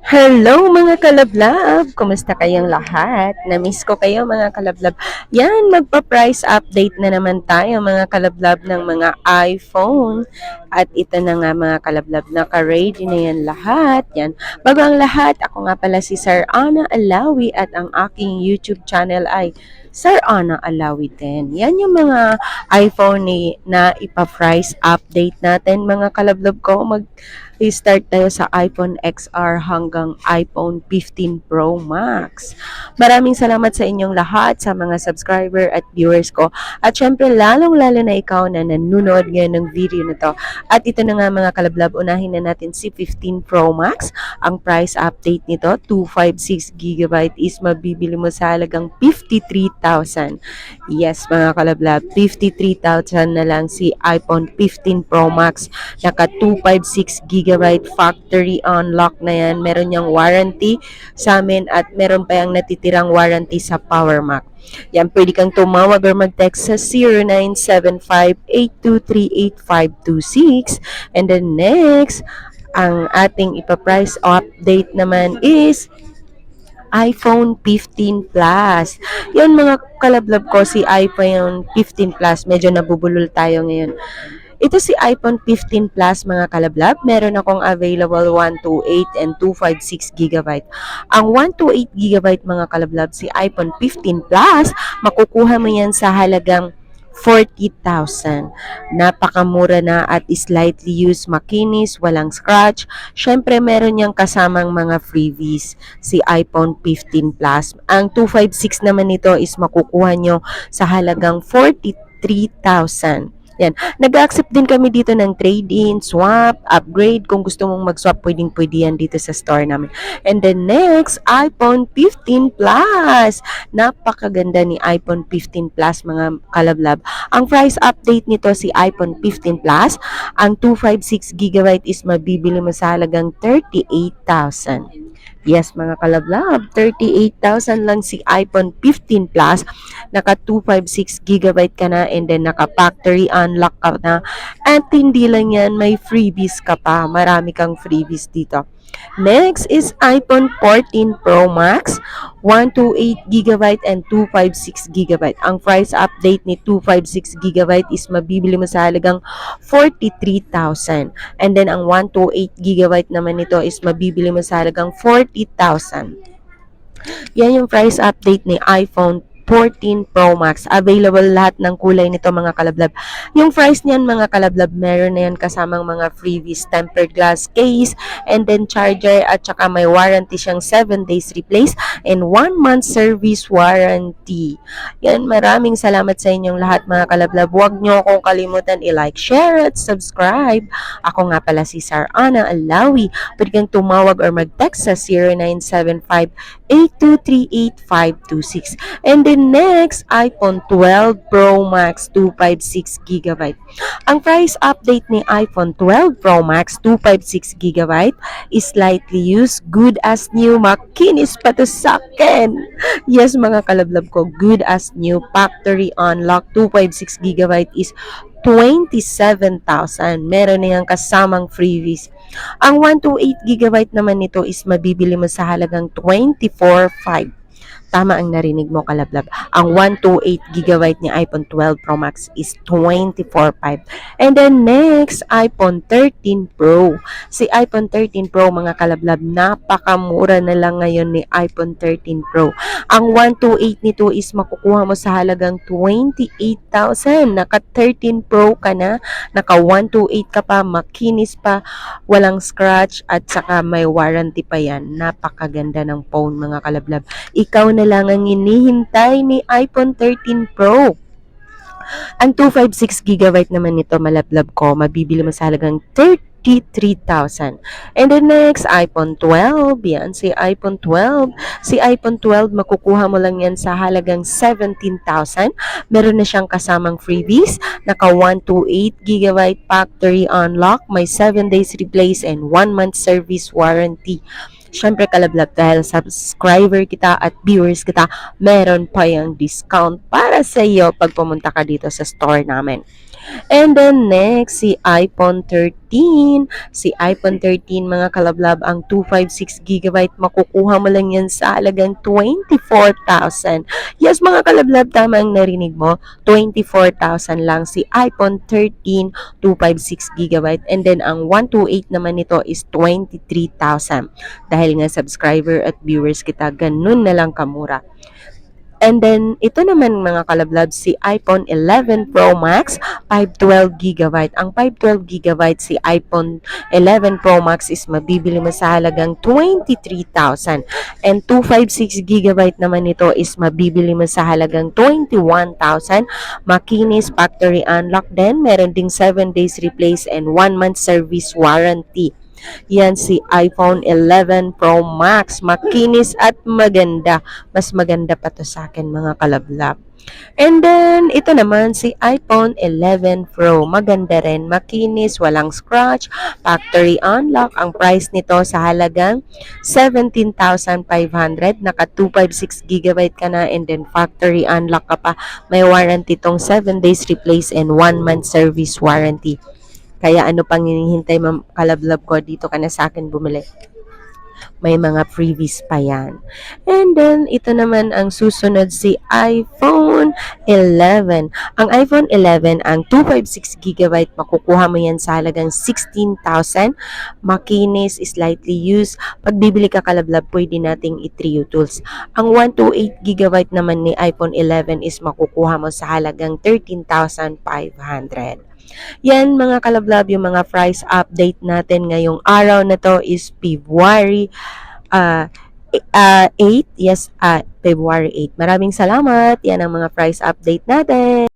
Hello mga kalablab! Kumusta kayong lahat? Namiss ko kayo mga kalablab. Yan, magpa-price update na naman tayo mga kalablab ng mga iPhone. At ito na nga mga kalablab, naka-ready na yan lahat. Yan. Bago ang lahat, ako nga pala si Sir Ana Alawi at ang aking YouTube channel ay Sir Ana Alawi 10. Yan yung mga iPhone na ipa-price update natin mga kalablab ko. I-start tayo sa iPhone XR hanggang iPhone 15 Pro Max. Maraming salamat sa inyong lahat, sa mga subscriber at viewers ko. At syempre, lalong-lalo na ikaw na nanonood ngayon ng video na to. At ito na nga mga kalablab, unahin na natin si 15 Pro Max. Ang price update nito, 256GB is mabibili mo sa halagang 53,000. Yes mga kalablab, 53,000 na lang si iPhone 15 Pro Max. Naka 256GB factory unlock na yan. Meron niyang warranty sa amin at meron pa yung natitirang warranty sa Power Mac. Yan, pwede kang tumawag or mag-text sa 0975-823-8526. And then next, ang ating ipa-price update naman is iPhone 15 Plus. Yun mga kalablab ko, si iPhone 15 Plus. Medyo nabubulol tayo ngayon. Ito si iPhone 15 Plus mga kalablab. Meron akong available 128 and 256GB. Ang 128GB mga kalablab, si iPhone 15 Plus, makukuha mo yan sa halagang 40,000. Napakamura na at slightly used, makinis, walang scratch. Syempre, meron niyang kasamang mga freebies si iPhone 15 Plus. Ang 256 naman nito is makukuha nyo sa halagang 43,000. Yan. Nag-accept din kami dito ng trade-in, swap, upgrade. Kung gusto mong mag-swap, pwedeng-pwede yan dito sa store namin. And then next, iPhone 15 Plus. Napakaganda ni iPhone 15 Plus mga kalablab. Ang price update nito si iPhone 15 Plus, ang 256GB is mabibili mo sa halagang 38,000. Yes, mga kalablab, 38,000 lang si iPhone 15 Plus. Naka 256GB ka na and then naka factory unlock ka na. At hindi lang yan, may freebies ka pa. Marami kang freebies dito. Next is iPhone 14 Pro Max, 128GB and 256GB. Ang price update ni 256GB is mabibili mo sa halagang 43,000. And then ang 128GB naman nito is mabibili mo sa halagang 40,000. Yan yung price update ni iPhone 14 Pro Max. Available lahat ng kulay nito mga kalablab. Yung price niyan mga kalablab, meron na yan kasamang mga freebies, tempered glass case, and then charger, at saka may warranty siyang 7 days replace and 1 month service warranty. Yan, maraming salamat sa inyong lahat mga kalablab. Huwag nyo akong kalimutan i-like, share, at subscribe. Ako nga pala si Sir Ana Alawi. Pwede kang tumawag or mag-text sa 0975-823-8526. And then next, iPhone 12 Pro Max 256GB. Ang price update ni iPhone 12 Pro Max 256GB is slightly used, good as new, makinis pa to sa akin. Yes mga kalablab ko, good as new, factory unlock, 256GB is 27,000. Meron na yung kasamang freebies. Ang 128GB naman nito is mabibili mo sa halagang 24,500. Tama ang narinig mo kalablab. Ang 128GB ni iPhone 12 Pro Max is 24,500. And then next, iPhone 13 Pro. Si iPhone 13 Pro mga kalablab, napakamura na lang ngayon ni iPhone 13 Pro. Ang 128 nito is makukuha mo sa halagang 28,000. Naka 13 Pro ka na, naka 128 ka pa, makinis pa, walang scratch, at saka may warranty pa yan. Napakaganda ng phone mga kalablab. Ikaw na lang ang hinihintay ni iPhone 13 Pro. Ang 256GB naman nito malablab ko, mabibili mo sa halagang 33,000. And then next, iPhone 12. Yan, si iPhone 12. Si iPhone 12, makukuha mo lang yan sa halagang 17,000. Meron na siyang kasamang freebies. Naka 128GB factory unlock, may 7 days replace and 1 month service warranty. Syempre kalablab, dahil subscriber kita at viewers kita, meron pa yung discount para sa iyo pag pumunta ka dito sa store namin. And then next, si iPhone 13. Si iPhone 13 mga kalablab, ang 256GB makukuha mo lang yan sa halagang 24,000. Yes mga kalablab, tama ang narinig mo. 24,000 lang si iPhone 13 256GB. And then ang 128 naman nito is 23,000. Dahil nga subscriber at viewers kita, ganun na lang kamura. And then, ito naman mga kalablab, si iPhone 11 Pro Max, 512GB. Ang 512GB si iPhone 11 Pro Max is mabibili mo sa halagang 23,000. And 256GB naman nito is mabibili mo sa halagang 21,000. Makinis, factory unlock din. Meron ding 7 days replace and 1 month service warranty. Yan si iPhone 11 Pro Max. Makinis at maganda. Mas maganda pa to sa akin mga kalablab. And then, ito naman si iPhone 11 Pro. Maganda rin. Makinis, walang scratch, factory unlock. Ang price nito sa halagang 17,500. Naka 256GB ka na and then factory unlock ka pa. May warranty tong 7 days replace and 1 month service warranty. Kaya ano pang hinihintay kalablab ko, dito ka na sa akin bumili. May mga freebies pa yan. And then, ito naman ang susunod si iPhone 11. Ang iPhone 11, ang 256GB, makukuha mo yan sa halagang 16,000. Makinis, slightly used. Pag bibili ka kalablab, pwede nating i-trio tools. Ang 128GB naman ni iPhone 11 is makukuha mo sa halagang 13,500. Yan mga kalablab, yung mga price update natin ngayong araw na to is February 8. Yes, February 8. Maraming salamat. Yan ang mga price update natin.